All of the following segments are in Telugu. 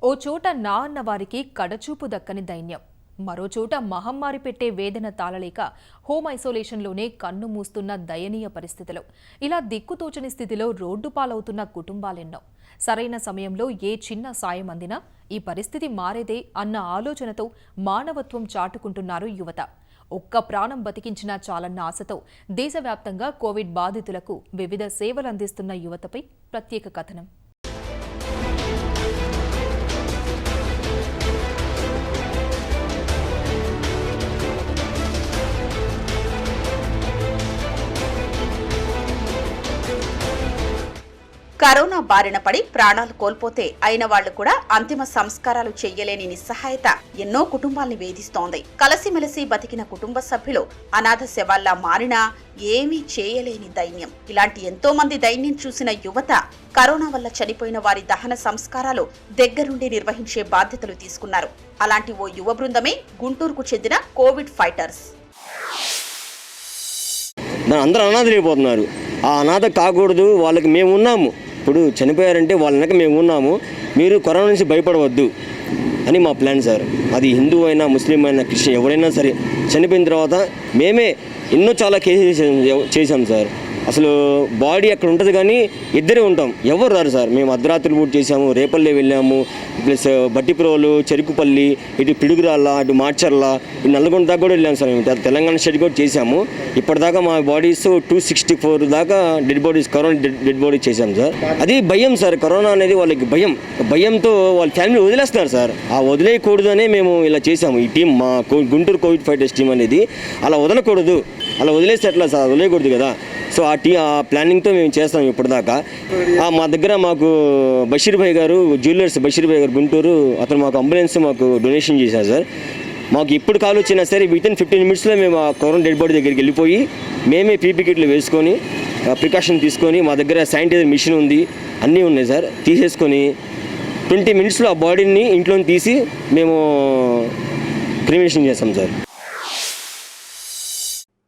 ఓ చోట నా అన్న వారికి కడచూపు దక్కని దైన్యం, మరో చోట మహమ్మారి పెట్టే వేదన తాళలేక హోమ్ ఐసోలేషన్లోనే కన్ను మూస్తున్న దయనీయ పరిస్థితులు. ఇలా దిక్కుతోచని స్థితిలో రోడ్డు పాలవుతున్న కుటుంబాలెన్నో. సరైన సమయంలో ఏ చిన్న సాయం అందినా ఈ పరిస్థితి మారేదే అన్న ఆలోచనతో మానవత్వం చాటుకుంటున్నారు యువత. ఒక్క ప్రాణం బతికించినా చాలన్న ఆశతో దేశవ్యాప్తంగా కోవిడ్ బాధితులకు వివిధ సేవలందిస్తున్న యువతపై ప్రత్యేక కథనం. కరోనా బారిన పడి ప్రాణాలు కోల్పోతే అయిన వాళ్లు కూడా అంతిమ సంస్కారాలు చెయ్యలేని నిస్సహాయత ఎన్నో కుటుంబాల్ని వేధిస్తోంది. కలసిమెలసి బతికిన కుటుంబ సభ్యులు అనాథ శవాల్లా మారినా ఏమీ చేయలేని దైన్యం. ఇలాంటి ఎంతో మంది దైన్యం చూసిన యువత కరోనా వల్ల చనిపోయిన వారి దహన సంస్కారాలు దగ్గరుండి నిర్వహించే బాధ్యతలు తీసుకున్నారు. అలాంటి ఓ యువ బృందమే గుంటూరుకు చెందిన కోవిడ్ ఫైటర్స్. అందరూ అనాథలైపోతున్నారు. ఆ అనాథ కాకూడదు, వాళ్ళకి మేము ఉన్నాము. ఇప్పుడు చనిపోయారంటే వాళ్ళ వెనక మేము ఉన్నాము, మీరు కరోనా నుంచి భయపడవద్దు అని మా ప్లాన్ సార్. అది హిందూ అయినా, ముస్లిం అయినా, క్రిస్టియన్ ఎవరైనా సరే చనిపోయిన తర్వాత మేమే ఎన్నో చాలా కేసెస్ చేశాం సార్. అసలు బాడీ అక్కడ ఉంటుంది కానీ ఇద్దరే ఉంటాం, ఎవరు రారు సార్. మేము అర్ధరాత్రి పూట చేసాము, రేపల్లె వెళ్ళాము, ప్లస్ బట్టిప్రోలు, చెరుకుపల్లి, ఇటు పిడుగురాళ్ళ, ఇటు మార్చర్ల, ఇటు నల్గొండ దాకా కూడా వెళ్ళాము సార్. మేము తెలంగాణ స్టేట్ కూడా చేసాము. ఇప్పటిదాకా మా బాడీస్ 264 దాకా dead bodies, corona dead bodies చేశాం సార్. అది భయం సార్. కరోనా అనేది వాళ్ళకి భయంతో వాళ్ళ ఫ్యామిలీ వదిలేస్తున్నారు సార్. ఆ వదిలేయకూడదనే మేము ఇలా చేసాము. ఈ టీం, మా గుంటూరు కోవిడ్ ఫైటర్స్ టీం అనేది అలా వదలకూడదు. అలా వదిలేస్తే ఎట్లా సార్, వదిలేయకూడదు కదా. సో ఆ ప్లానింగ్తో మేము చేస్తాం ఇప్పటిదాకా. మా దగ్గర మాకు బషీర్ భాయ్ గారు, జ్యువెలర్స్ బషీర్ భాయ్ గారు గుంటూరు, అతను మాకు అంబులెన్స్ మాకు డొనేషన్ చేశారు సార్. మాకు ఇప్పుడు కాల్ వచ్చినా సరే వితిన్ 15 నిమిట్స్లో మేము ఆ కరోనా డెడ్ బాడీ దగ్గరికి వెళ్ళిపోయి మేమే పీపీ కిట్లు వేసుకొని ప్రికాషన్ తీసుకొని, మా దగ్గర శానిటైజర్ మిషన్ ఉంది, అన్నీ ఉన్నాయి సార్, తీసేసుకొని 20 మినిట్స్లో ఆ బాడీని ఇంట్లో తీసి మేము క్రిమేషన్ చేస్తాం సార్.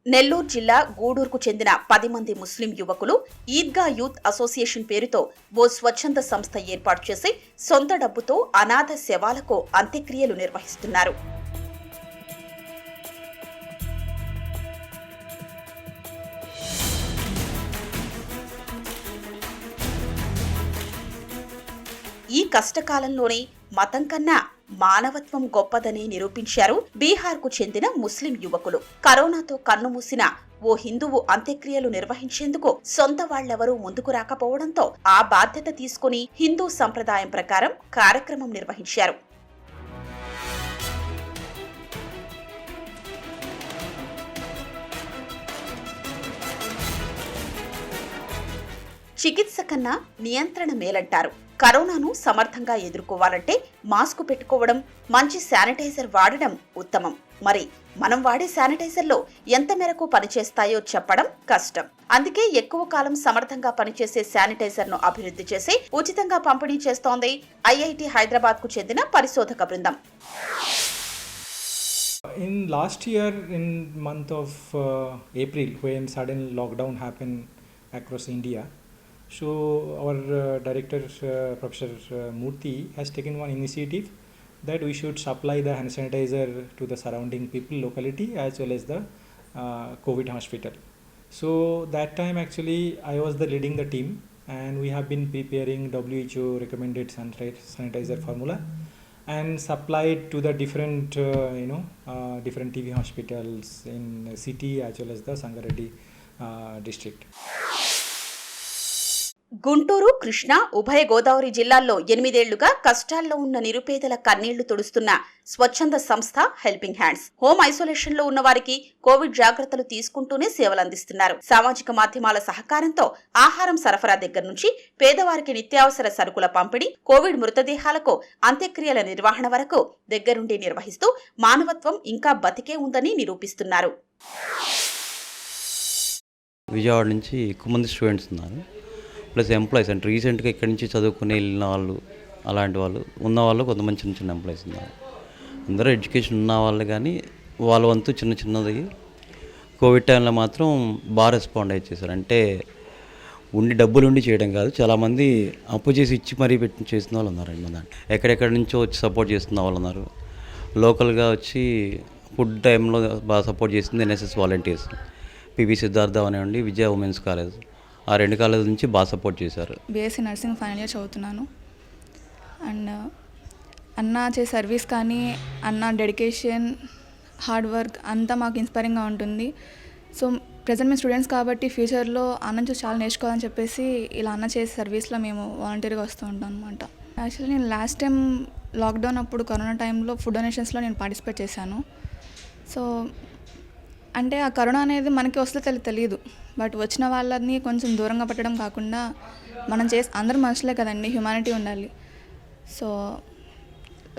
నెల్లూరు జిల్లా గూడూరుకు చెందిన 10 మంది ముస్లిం యువకులు ఈద్గా యూత్ అసోసియేషన్ పేరుతో ఓ స్వచ్ఛంద సంస్థ ఏర్పాటు చేసి సొంత డబ్బుతో అనాథ శవాలకు అంత్యక్రియలు నిర్వహిస్తున్నారు. ఈ కష్టకాలంలోనే మతం కన్నా మానవత్వం గొప్పదని నిరూపించారు బీహార్కు చెందిన ముస్లిం యువకులు. కరోనాతో కన్నుమూసిన ఓ హిందువు అంత్యక్రియలు నిర్వహించేందుకు సొంత వాళ్లెవరూ ముందుకు రాకపోవడంతో ఆ బాధ్యత తీసుకుని హిందూ సంప్రదాయం ప్రకారం కార్యక్రమం నిర్వహించారు. చికిత్స కన్నా నియంత్రణ మేలంటారు. కరోనాను సమర్థంగా ఎదుర్కోవాలంటే మాస్క్ పెట్టుకోవడం, మంచి శానిటైజర్ వాడడం ఉత్తమం. మరి మనం వాడే శానిటైజర్లో ఎంత మేరకు పనిచేస్తాయో చెప్పడం కష్టం. అందుకే ఎక్కువ కాలం సమర్థంగా పనిచేసే శానిటైజర్ను అభివృద్ధి చేసి ఉచితంగా పంపిణీ చేస్తోంది ఐఐటి హైదరాబాద్ కు చెందిన పరిశోధక బృందం. In last year, in month of April, when sudden lockdown happened across India, so our director Professor Murthy has taken one initiative that we should supply the hand sanitizer to the surrounding people locality as well as the COVID hospital. So that time actually I was leading the team, and we have been preparing WHO recommended sanitizer formula and supplied to the different different TB hospitals in city as well as the Sangareddy district. Guntur, Krishna, ఉభయ గోదావరి జిల్లాల్లో 8 ఏళ్లుగా కష్టాల్లో ఉన్న నిరుపేదల కన్నీళ్లు తుడుస్తున్న స్వచ్ఛంద సంస్థ హెల్పింగ్ హ్యాండ్స్. హోమ్ ఐసోలేషన్ లో ఉన్న వారికి కోవిడ్ జాగ్రత్తలు తీసుకుంటూనే సేవలందిస్తున్నారు. సామాజిక మాధ్యమాల సహకారంతో ఆహారం సరఫరా దగ్గర నుంచి పేదవారికి నిత్యావసర సరుకుల పంపిణీ, కోవిడ్ మృతదేహాలకు అంత్యక్రియల నిర్వహణ వరకు దగ్గరుండి నిర్వహిస్తూ మానవత్వం ఇంకా బతికే ఉందని నిరూపిస్తున్నారు. విజయవాడ నుంచి ఎక్కువ మంది స్టూడెంట్స్ ఉన్నారు, ప్లస్ ఎంప్లాయీస్ అంటే రీసెంట్గా ఇక్కడి నుంచి చదువుకుని వెళ్ళిన వాళ్ళు, అలాంటి వాళ్ళు ఉన్నవాళ్ళు కొంతమంది చిన్న చిన్న ఎంప్లాయీస్ ఉన్నారు. అందరూ ఎడ్యుకేషన్ ఉన్న వాళ్ళు, కానీ వాళ్ళ వంతు చిన్నది కోవిడ్ టైంలో మాత్రం బాగా రెస్పాండ్ అయ్యి చేశారు. అంటే ఉండి డబ్బులు ఉండి చేయడం కాదు, చాలామంది అప్పు చేసి ఇచ్చి మరీ పెట్టి చేసిన వాళ్ళు ఉన్నారండి మన దాంట్లో. ఎక్కడెక్కడి నుంచో వచ్చి సపోర్ట్ చేస్తున్న వాళ్ళు ఉన్నారు. లోకల్గా వచ్చి ఫుడ్ టైంలో బాగా సపోర్ట్ చేసింది ఎన్ఎస్ఎస్ వాలంటీర్స్, పివి సిద్ధార్థ అనివ్వండి, విజయ ఉమెన్స్ కాలేజ్, ఆ 2 కాలేజ్ నుంచి బాగా సపోర్ట్ చేశారు. బీఎస్సీ నర్సింగ్ ఫైనల్ ఇయర్ చదువుతున్నాను. అండ్ అన్న చేసే సర్వీస్ కానీ, అన్న డెడికేషన్, హార్డ్ వర్క్ అంతా మాకు ఇన్స్పైరింగ్గా ఉంటుంది. సో ప్రజెంట్ మేము స్టూడెంట్స్ కాబట్టి ఫ్యూచర్లో అన్న చూసి చాలా నేర్చుకోవాలని చెప్పేసి ఇలా అన్న చేసే సర్వీస్లో మేము వాలంటీర్గా వస్తూ ఉంటాం అనమాట. యాక్చువల్లీ నేను లాస్ట్ టైం లాక్డౌన్ అప్పుడు కరోనా టైంలో ఫుడ్ డొనేషన్స్లో నేను పార్టిసిపేట్ చేశాను. సో అంటే ఆ కరోనా అనేది మనకి వస్తే తెలియదు, బట్ వచ్చిన వాళ్ళని కొంచెం దూరంగా పెట్టడం కాకుండా మనం అందరూ మనుషులే కదండి, హ్యుమానిటీ ఉండాలి. సో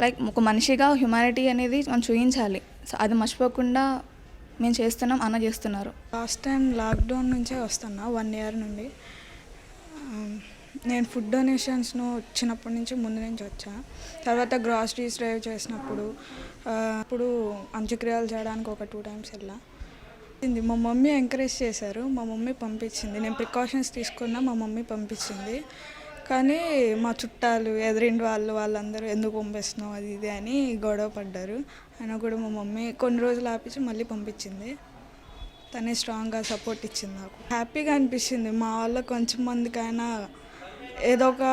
లైక్ ఒక మనిషిగా హ్యుమానిటీ అనేది మనం చూపించాలి. సో అది మర్చిపోకుండా మేము చేస్తున్నాం, అన్న చేస్తున్నారు. లాస్ట్ టైం లాక్డౌన్ నుంచే వస్తున్నా 1 year నుండి. నేను ఫుడ్ డొనేషన్స్ను వచ్చినప్పటి నుంచి ముందు నుంచి వచ్చా. తర్వాత గ్రాసరీస్ డ్రైవ్ చేసినప్పుడు అప్పుడు అంత్యక్రియలు చేయడానికి ఒక 2 times వెళ్ళా. మా మమ్మీ ఎంకరేజ్ చేశారు, మా మమ్మీ పంపించింది. నేను ప్రికాషన్స్ తీసుకున్నా, మా మమ్మీ పంపించింది. కానీ మా చుట్టాలు, ఎదురింటి వాళ్ళందరూ ఎందుకు పంపిస్తున్నావు అది ఇది అని గొడవ పడ్డారు. అయినా కూడా మా మమ్మీ కొన్ని రోజులు ఆపించి మళ్ళీ పంపించింది. తనే స్ట్రాంగ్గా సపోర్ట్ ఇచ్చింది. నాకు హ్యాపీగా అనిపించింది, మా వాళ్ళ కొంచెం మందికైనా ఏదో ఒక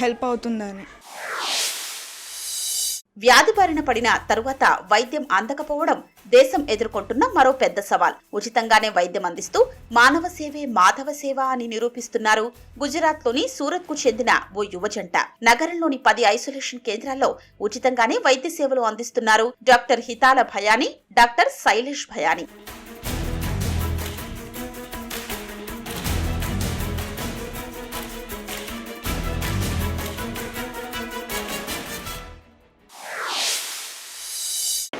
హెల్ప్ అవుతుందని. వ్యాధి బారిన పడిన తరువాత వైద్యం అందకపోవడం దేశం ఎదుర్కొంటున్న మరో పెద్ద సవాల్. ఉచితంగానే వైద్యం అందిస్తూ మానవ సేవే మాధవ సేవ అని నిరూపిస్తున్నారు గుజరాత్లోని సూరత్కు చెందిన ఓ యువజంట. నగరంలోని 10 ఐసోలేషన్ కేంద్రాల్లో ఉచితంగానే వైద్య సేవలు అందిస్తున్నారు డాక్టర్ హితాల భయాని, డాక్టర్ శైలేష్ భయాని.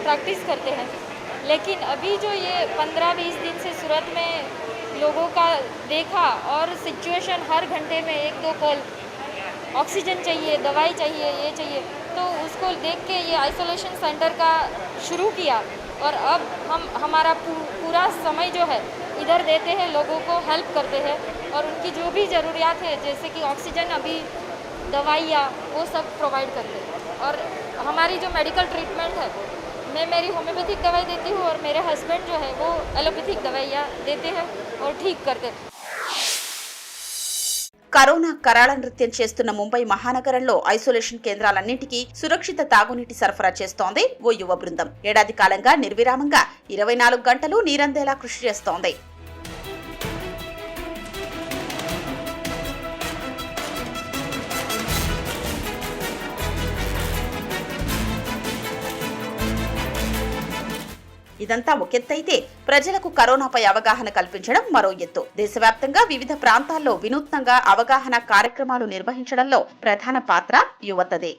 प्रैक्टिस करते हैं, लेकिन अभी जो ये 15-20 दिन से सूरत में लोगों का देखा और सिचुएशन हर घंटे में 1-2 कॉल, ऑक्सीजन चाहिए, दवाई चाहिए, ये चाहिए, तो उसको देख के ये आइसोलेशन सेंटर का शुरू किया. और अब हम हमारा पूरा समय जो है इधर देते हैं, लोगों को हेल्प करते हैं और उनकी जो भी ज़रूरियात है जैसे कि ऑक्सीजन, अभी दवाइयाँ, वो सब प्रोवाइड करते हैं. और हमारी जो मेडिकल ट्रीटमेंट है, मैं मेरी होम्योपैथिक दवाई देती हूँ और मेरे हस्बैंड जो है वो एलोपैथिक दवाइयाँ देते हैं और ठीक करते हैं. కరోనా కరాళ నృత్యం చేస్తున్న ముంబై మహానగరంలో ఐసోలేషన్ కేంద్రాలన్నింటికీ సురక్షిత తాగునీటి సరఫరా చేస్తోంది ఓ యువ బృందం. ఏడాది కాలంగా నిర్విరామంగా 24 గంటలు నీరందేలా కృషి చేస్తోంది. ఇదంతా ఒకెత్తైతే ప్రజలకు కరోనాపై అవగాహన కల్పించడం మరో ఎత్తు. దేశవ్యాప్తంగా వివిధ ప్రాంతాల్లో వినూత్నంగా అవగాహన కార్యక్రమాలు నిర్వహించడంలో ప్రధాన పాత్ర యువతదే.